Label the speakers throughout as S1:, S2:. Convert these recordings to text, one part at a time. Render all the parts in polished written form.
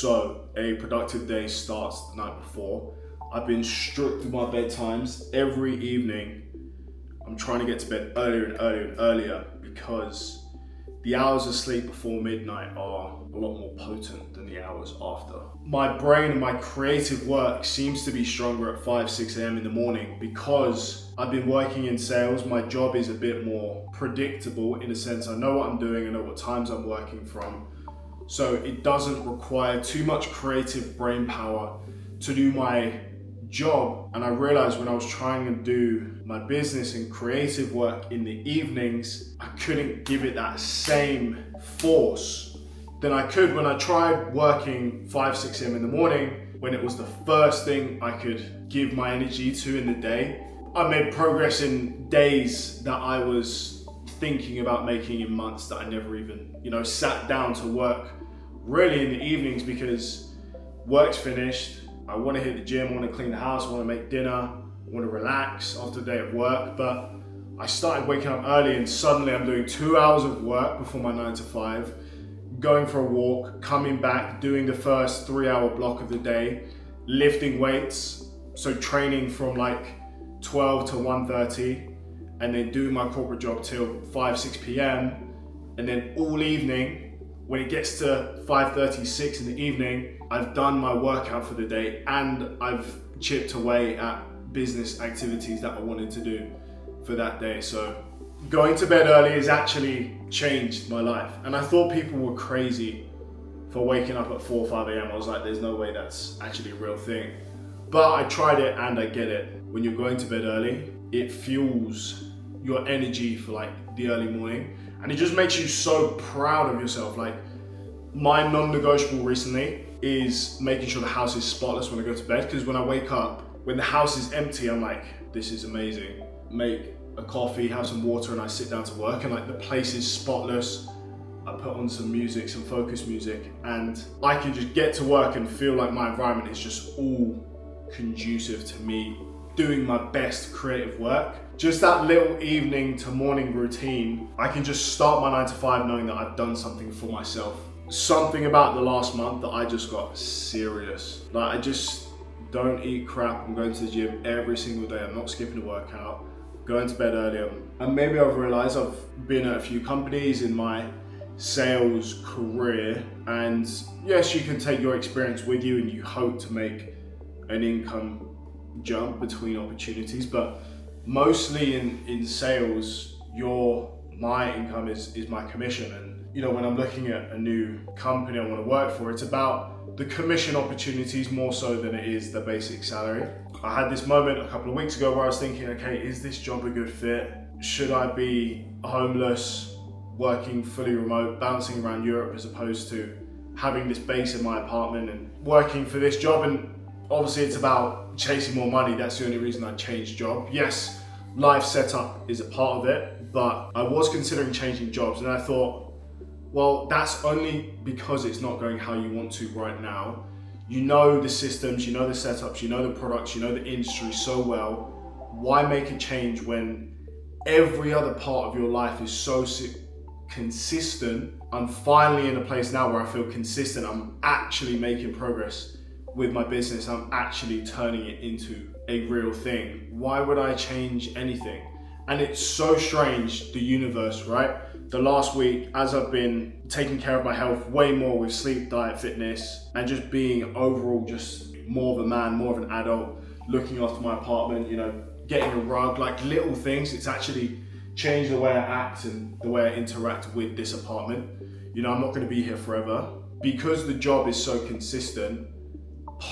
S1: So a productive day starts the night before. I've been strict with my bedtimes. Every evening, I'm trying to get to bed earlier and earlier and earlier because the hours of sleep before midnight are a lot more potent than the hours after. My brain and my creative work seems to be stronger at 5, 6 a.m. in the morning because I've been working in sales. My job is a bit more predictable in a sense. I know what I'm doing, I know what times I'm working from. So it doesn't require too much creative brain power to do my job. And I realized when I was trying to do my business and creative work in the evenings, I couldn't give it that same force than I could when I tried working 5, 6 a.m. in the morning, when it was the first thing I could give my energy to in the day. I made progress in days that I was thinking about making in months that I never even, sat down to work really in the evenings because work's finished. I want to hit the gym, I want to clean the house, I want to make dinner, I want to relax after a day of work. But I started waking up early and suddenly I'm doing 2 hours of work before my 9 to 5, going for a walk, coming back, doing the first 3-hour block of the day, lifting weights, so training from like 12 to 1:30, and then doing my corporate job till 5, 6 p.m. And then all evening, when it gets to 5:30, 6 in the evening, I've done my workout for the day and I've chipped away at business activities that I wanted to do for that day. So going to bed early has actually changed my life. And I thought people were crazy for waking up at 4 or 5 a.m. I was like, there's no way that's actually a real thing. But I tried it and I get it. When you're going to bed early, it fuels your energy for like the early morning. And it just makes you so proud of yourself. Like, my non-negotiable recently is making sure the house is spotless when I go to bed. Because when I wake up, when the house is empty, I'm like, this is amazing. Make a coffee, have some water, and I sit down to work. And like, the place is spotless. I put on some music, some focus music, and I can just get to work and feel like my environment is just all conducive to me doing my best creative work. Just that little evening to morning routine, I can just start my 9 to 5 knowing that I've done something for myself. Something about the last month that I just got serious. Like, I just don't eat crap. I'm going to the gym every single day. I'm not skipping a workout, going to bed earlier. And maybe I've realized I've been at a few companies in my sales career, and yes, you can take your experience with you and you hope to make an income jump between opportunities, but mostly in sales, my income is my commission. And when I'm looking at a new company I want to work for, it's about the commission opportunities more so than it is the basic salary. I had this moment a couple of weeks ago where I was thinking, okay, is this job a good fit? Should I be homeless, working fully remote, bouncing around Europe, as opposed to having this base in my apartment and working for this job? And obviously it's about chasing more money. That's the only reason I changed job. Yes, life setup is a part of it, but I was considering changing jobs, and I thought, well, that's only because it's not going how you want to right now. You know the systems, you know the setups, you know the products, you know the industry so well. Why make a change when every other part of your life is so consistent? I'm finally in a place now where I feel consistent. I'm actually making progress with my business. I'm actually turning it into a real thing. Why would I change anything? And it's so strange, the universe, right? The last week, as I've been taking care of my health way more with sleep, diet, fitness, and just being overall just more of a man, more of an adult, looking after my apartment, getting a rug, like little things, it's actually changed the way I act and the way I interact with this apartment. I'm not going to be here forever. Because the job is so consistent,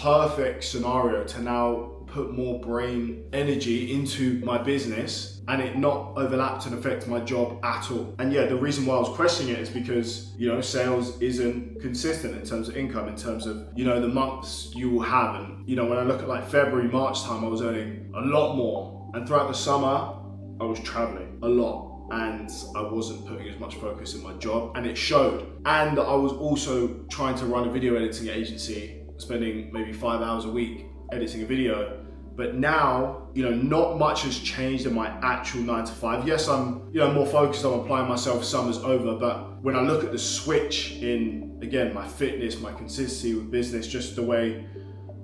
S1: perfect scenario to now put more brain energy into my business and it not overlap and affect my job at all. And yeah, the reason why I was questioning it is because, sales isn't consistent in terms of income, in terms of, the months you will have. And, when I look at like February, March time, I was earning a lot more. And throughout the summer, I was traveling a lot and I wasn't putting as much focus in my job, and it showed. And I was also trying to run a video editing agency, spending maybe 5 hours a week editing a video. But now, not much has changed in my actual 9 to 5. Yes, I'm, more focused on applying myself, summer's over, but when I look at the switch in, again, my fitness, my consistency with business, just the way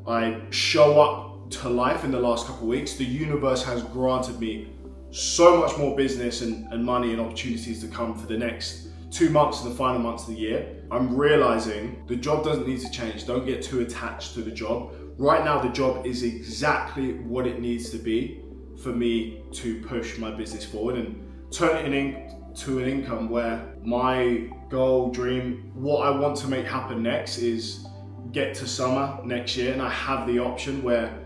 S1: I show up to life in the last couple of weeks, the universe has granted me so much more business and money and opportunities to come for the next 2 months and the final months of the year. I'm realizing the job doesn't need to change. Don't get too attached to the job. Right now, the job is exactly what it needs to be for me to push my business forward and turn it into an income where my goal, dream, what I want to make happen next is get to summer next year and I have the option where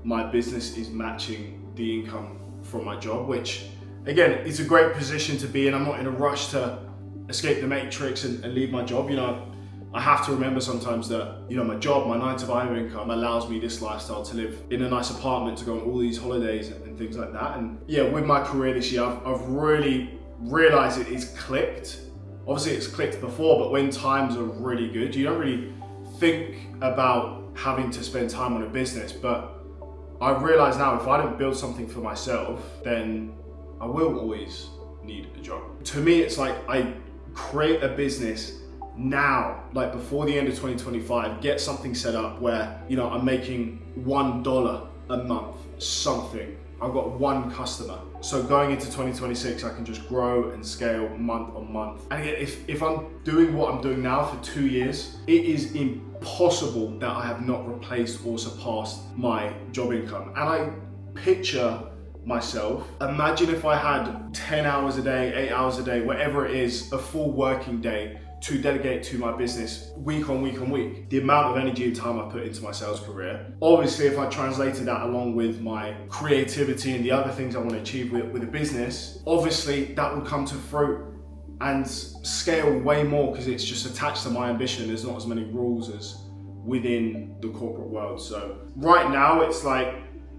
S1: my business is matching the income from my job, which again, it's a great position to be in. I'm not in a rush to escape the matrix and leave my job. I have to remember sometimes that, my job, my 9 to 5 income allows me this lifestyle to live in a nice apartment, to go on all these holidays and things like that. And yeah, with my career this year, I've really realized it's clicked. Obviously it's clicked before, but when times are really good, you don't really think about having to spend time on a business. But I realize now, if I don't build something for myself, then I will always need a job. To me, it's like I create a business now, like before the end of 2025, get something set up where, I'm making $1 a month, something. I've got one customer. So going into 2026, I can just grow and scale month on month. And again, if I'm doing what I'm doing now for 2 years, it is impossible that I have not replaced or surpassed my job income. And I picture myself, imagine if I had 10 hours a day, 8 hours a day, whatever it is, a full working day to dedicate to my business week on week on week. The amount of energy and time I put into my sales career. Obviously, if I translated that along with my creativity and the other things I want to achieve with a business, obviously that will come to fruit and scale way more because it's just attached to my ambition. There's not as many rules as within the corporate world. So right now it's like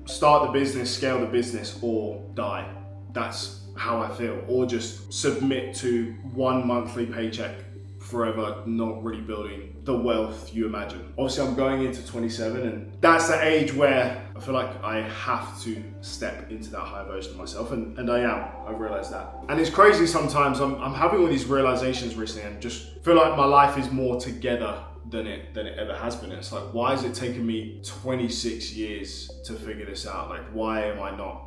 S1: start the business, scale the business, or die. That's how I feel. Or just submit to one monthly paycheck forever, not really building the wealth you imagine. Obviously, I'm going into 27 and that's the age where I feel like I have to step into that higher version of myself, and I am. I've realized that. And it's crazy sometimes, I'm having all these realizations recently and just feel like my life is more together than it ever has been. It's like, why has it taken me 26 years to figure this out? Like, why am I not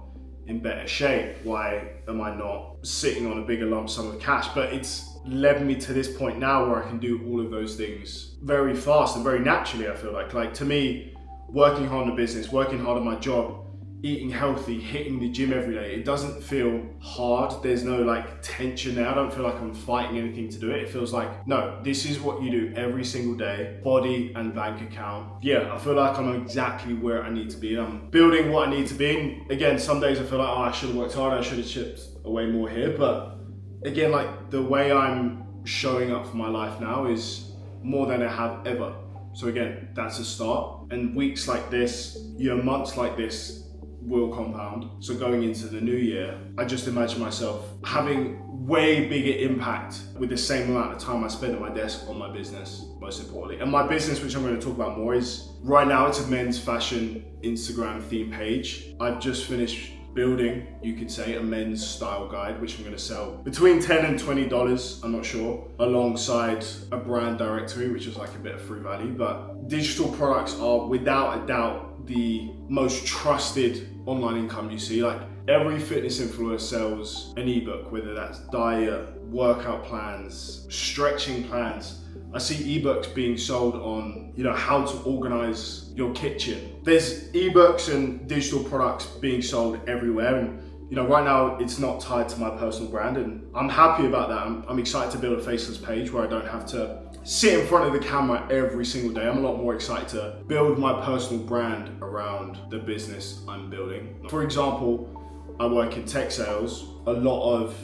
S1: in better shape? Why am I not sitting on a bigger lump sum of cash? But it's led me to this point now where I can do all of those things very fast and very naturally. I feel like to me, working hard on the business, working hard on my job, eating healthy, hitting the gym every day, it doesn't feel hard. There's no tension there. I don't feel like I'm fighting anything to do it. It feels like, no, this is what you do every single day, body and bank account. Yeah, I feel like I'm exactly where I need to be. I'm building what I need to be. And again, some days I feel like, I should have worked harder. I should have chipped away more here. But again, the way I'm showing up for my life now is more than I have ever. So again, that's a start. And weeks like this, months like this will compound. So going into the new year, I just imagine myself having way bigger impact with the same amount of time I spend at my desk on my business, most importantly. And my business, which I'm going to talk about more, is right now it's a men's fashion Instagram theme page. I've just finished building, you could say, a men's style guide, which I'm going to sell between $10 and $20, I'm not sure, alongside a brand directory, which is a bit of free value. But digital products are without a doubt the most trusted online income you see. Every fitness influencer sells an ebook, whether that's diet, workout plans, stretching plans. I see ebooks being sold on, how to organize your kitchen. There's ebooks and digital products being sold everywhere. And, right now it's not tied to my personal brand, and I'm happy about that. I'm excited to build a faceless page where I don't have to sit in front of the camera every single day. I'm a lot more excited to build my personal brand around the business I'm building. For example, I work in tech sales. A lot of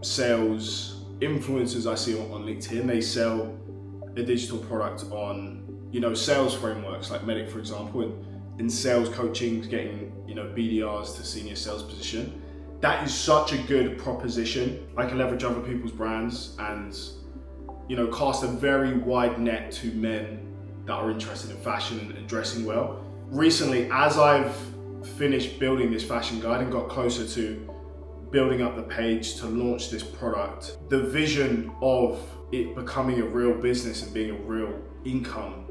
S1: sales influencers I see on LinkedIn, they sell a digital product on, sales frameworks like Medic, for example, and in sales coaching, getting, BDRs to senior sales position. That is such a good proposition. I can leverage other people's brands and, cast a very wide net to men that are interested in fashion and dressing well. Recently, as I've finished building this fashion guide and got closer to building up the page to launch this product, the vision of it becoming a real business and being a real income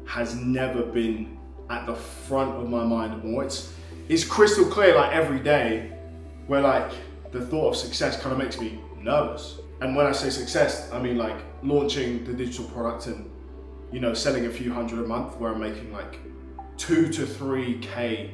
S1: has never been at the front of my mind more. It's crystal clear, like every day, where like the thought of success kind of makes me nervous. And when I say success, I mean like launching the digital product and, you know, selling a few hundred a month where I'm making like 2 to 3K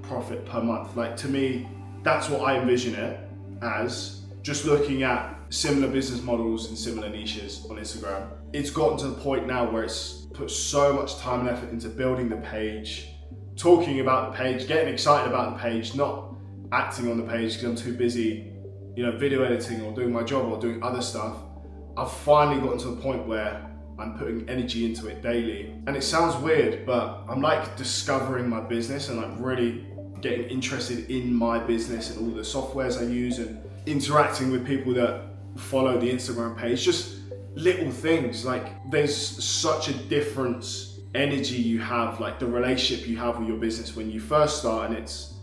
S1: profit per month. Like to me, that's what I envision it as. Just looking at similar business models and similar niches on Instagram, it's gotten to the point now where it's put so much time and effort into building the page, talking about the page, getting excited about the page, not acting on the page because I'm too busy, you know, video editing or doing my job or doing other stuff. I've finally gotten to the point where I'm putting energy into it daily. And it sounds weird, but I'm like discovering my business and I'm really getting interested in my business and all the softwares I use and interacting with people that follow the Instagram page. Just little things, like there's such a difference energy you have, like the relationship you have with your business when you first start and it's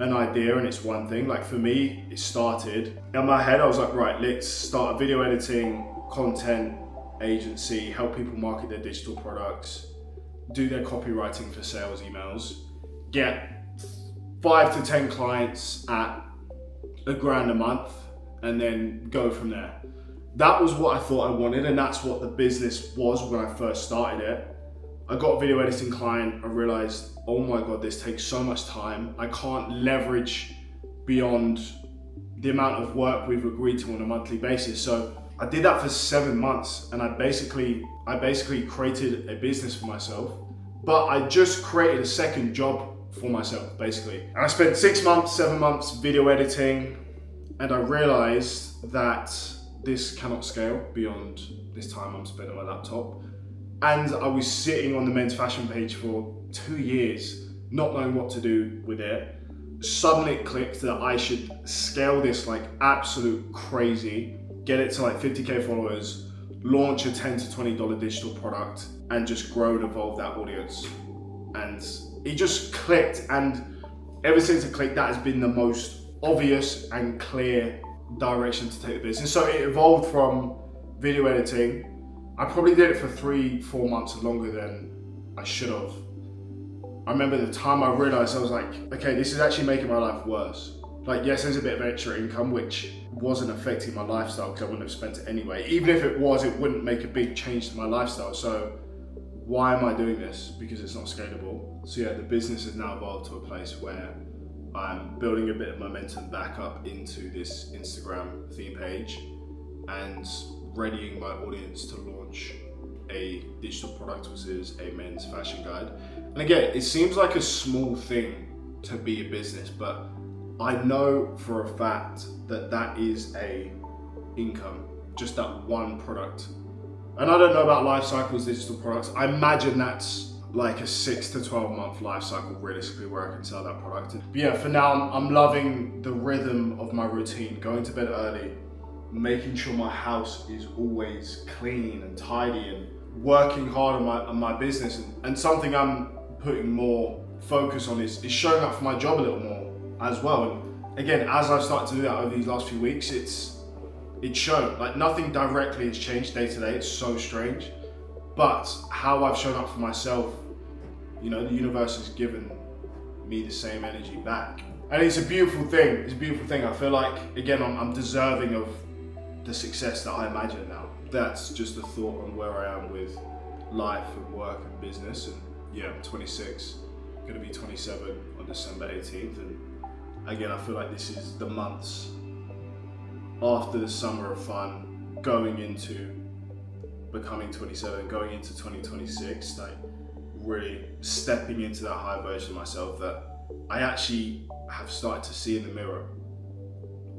S1: an idea and it's one thing. Like for me, it started in my head. I was like, right, let's start a video editing content agency, help people market their digital products, do their copywriting for sales emails, get 5 to 10 clients at $1,000 a month, and then go from there. That was what I thought I wanted, and that's what the business was when I first started it. I got a video editing client, I realized, oh my God, this takes so much time. I can't leverage beyond the amount of work we've agreed to on a monthly basis. So I did that for 7 months, and I basically created a business for myself, but I just created a second job for myself, basically. And I spent 6 months, 7 months video editing, and I realized that this cannot scale beyond this time I'm spending on my laptop. And I was sitting on the men's fashion page for 2 years, not knowing what to do with it. Suddenly it clicked that I should scale this like absolute crazy, get it to like 50K followers, launch a $10 to $20 digital product, and just grow and evolve that audience. And it just clicked, and ever since it clicked, that has been the most obvious and clear direction to take the business. So it evolved from video editing. I probably did it for 3-4 months longer than I should have. I remember the time I realized, I was like, okay, this is actually making my life worse. Like, yes, there's a bit of extra income, which wasn't affecting my lifestyle because I wouldn't have spent it anyway. Even if it was, it wouldn't make a big change to my lifestyle. So why am I doing this? Because it's not scalable. So yeah, the business has now evolved to a place where I'm building a bit of momentum back up into this Instagram theme page and readying my audience to launch a digital product, which is a men's fashion guide. And again, it seems like a small thing to be a business, but I know for a fact that that is a income, just that one product. And I don't know about life cycles, digital products. I imagine that's like a 6 to 12 month life cycle realistically where I can sell that product. But yeah, for now, I'm loving the rhythm of my routine, going to bed early, making sure my house is always clean and tidy, and working hard on my business. And something I'm putting more focus on is showing up for my job a little more as well. And again, as I've started to do that over these last few weeks, it's shown. Like nothing directly has changed day to day. It's so strange. But how I've shown up for myself, you know, the universe has given me the same energy back. And it's a beautiful thing. It's a beautiful thing. I feel like, again, I'm deserving of the success that I imagine now. That's just a thought on where I am with life and work and business. And yeah, I'm 26, gonna be 27 on December 18th. And again, I feel like this is the months after the summer of fun, going into becoming 27, going into 2026, like really stepping into that high version of myself that I actually have started to see in the mirror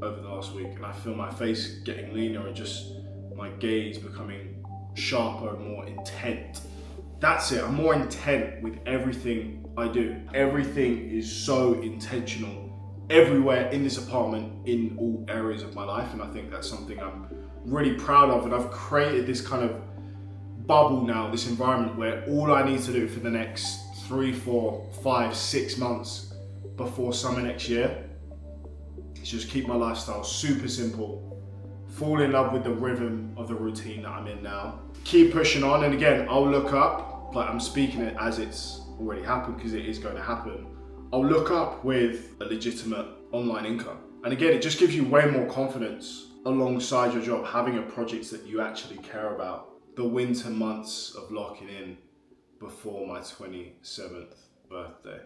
S1: over the last week. And I feel my face getting leaner and just my gaze becoming sharper and more intent. That's it, I'm more intent with everything I do. Everything is so intentional everywhere in this apartment, in all areas of my life. And I think that's something I'm really proud of. And I've created this kind of bubble now, this environment where all I need to do for the next 3, 4, 5, 6 months before summer next year is just keep my lifestyle super simple, fall in love with the rhythm of the routine that I'm in now, keep pushing on. And again, I'll look up, like I'm speaking it as it's already happened because it is going to happen. I'll look up with a legitimate online income. And again, it just gives you way more confidence alongside your job, having a project that you actually care about. The winter months of locking in before my 27th birthday.